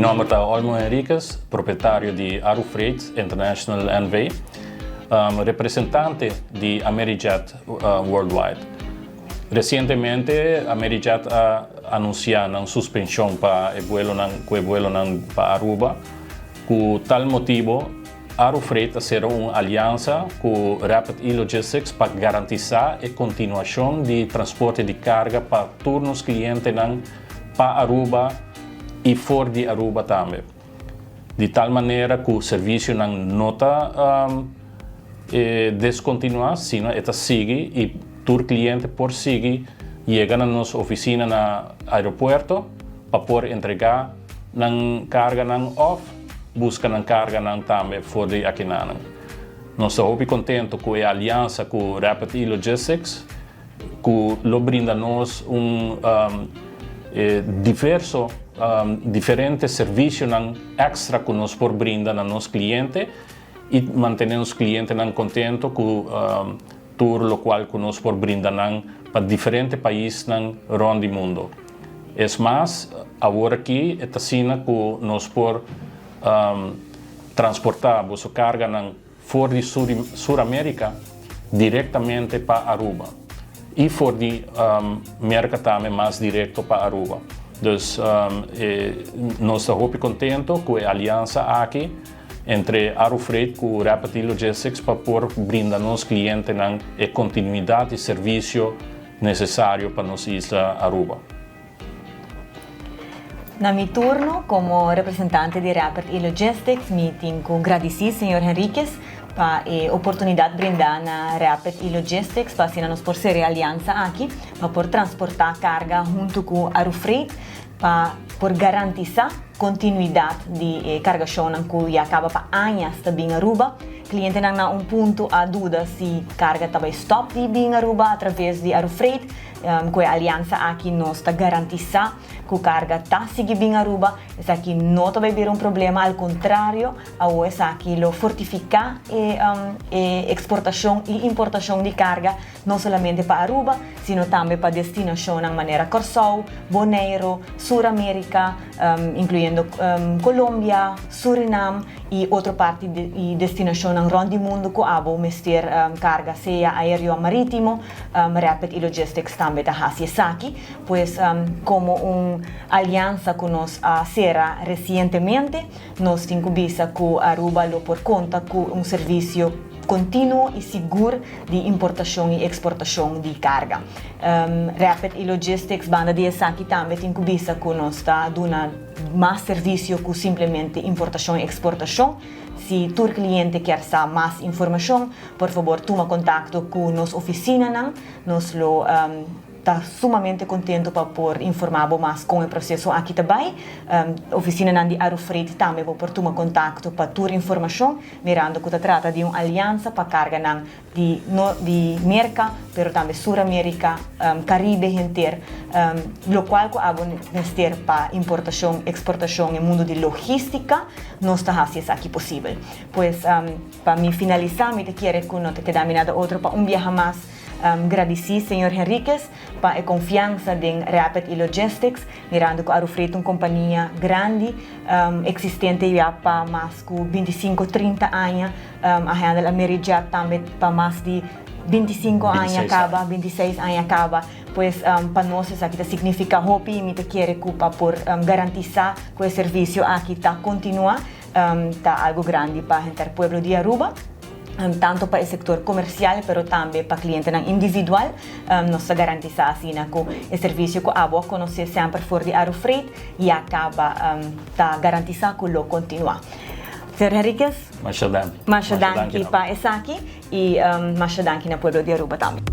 nome é Olmo Henriquez, proprietário de Aru Freight International NV, representante de Amerijet Worldwide. Recentemente, Amerijet ha anunciado una suspensión para el vuelo para Aruba. Por tal motivo, Aru Freight será una alianza con Rapid E-Logistics para garantizar la continuación de transporte de carga para todos los clientes para Aruba y fuera de Aruba también. De tal manera que el servicio no está descontinuado, sino que sigue y todo cliente por sigue llegan a nuestra oficina en el aeropuerto para poder entregar la carga off. Buscan carga também fora de aqui. Nós estamos muito contentes com a aliança com Rapid E-Logistics, que lo brinda-nos diferentes serviços extra que nós por brinda a nossos clientes e mantemos os clientes contentos com tudo o qual que nós por brinda para diferentes países around the mundo. É mais, agora aqui é assim que nós por transportar a carga fora de Sul-América diretamente para Aruba e fora de América também mais direto para Aruba. Então, nós estamos muito contentes com a aliança aqui entre Aru Freight e Rapid E-Logistics para poder brindar aos clientes a continuidade de serviço necessário para nossa isla Aruba. Na mi turno, como representante de Rapid E-Logistics, me tengo agradecer, señor Henriquez, para a oportunidade brindada na Rapid E-Logistics, para assim nos por ser aliança aqui, para por transportar carga junto com Aru Freight, para por garantizar continuidade de cargação que já acaba para anos também em Aruba. Cliente não ponto a dúvida se carga também stop de bem Aruba através de Aru Freight. Com a aliança aqui nós está garantizar que a carga está seguindo bem Aruba. Isso aqui não vai haver problema, ao contrário, isso aqui lo fortificar a exportação e importação de carga não somente para Aruba, sino também para destinação de maneira Corsol, Bonaire, Sul-América, incluindo Colômbia, Suriname e outra parte de destinação around the mundo que abo mestir carga seja aéreo ou marítimo. Rapid E-Logistics também está fazendo aqui, pois como uma aliança que nós será recentemente, nós temos visto que Aruba lo por conta com serviço contínuo e seguro de importação e exportação de carga. Rapid E-Logistics, banda de aqui também tem visto que nós está dando mais serviço que simplesmente importação e exportação. Se o cliente quer saber mais informação, por favor, toma contato com nossa oficina. Nós está sumamente contente para poder informar mais com o processo aqui também. A oficina de Aru Freight também vai tomar contato para toda informação, mirando que se trata de uma aliança para carga de América, mas também Sul-América, Caribe inteiro, o qual que é para importação e exportação no mundo de logística, não está fazendo aqui possível. Pois, para me finalizar, me quero que não te dá outro para viaje mais. Agradecer, Sr. Henriquez, para a confiança de Rapid E-Logistics, mirando que a Aru Freight é uma companhia grande, existente já para mais de 25, 30 anos, a handle Amerijet também para mais de 25 anos acaba, 26 anos acaba, pois para nós isso aqui significa hope e me quer que para por garantizar que o serviço aqui está continua, está algo grande para o povo de Aruba. Tanto para o setor comercial, mas também para o cliente individual, nós garantizamos assim, que o serviço que a boa conhecer sempre fora de Aru Freight e acaba garantizar que ele continua. Sr. Henriquez, Machadan. Machadan para essa aqui e Machadan na povo de Aruba também.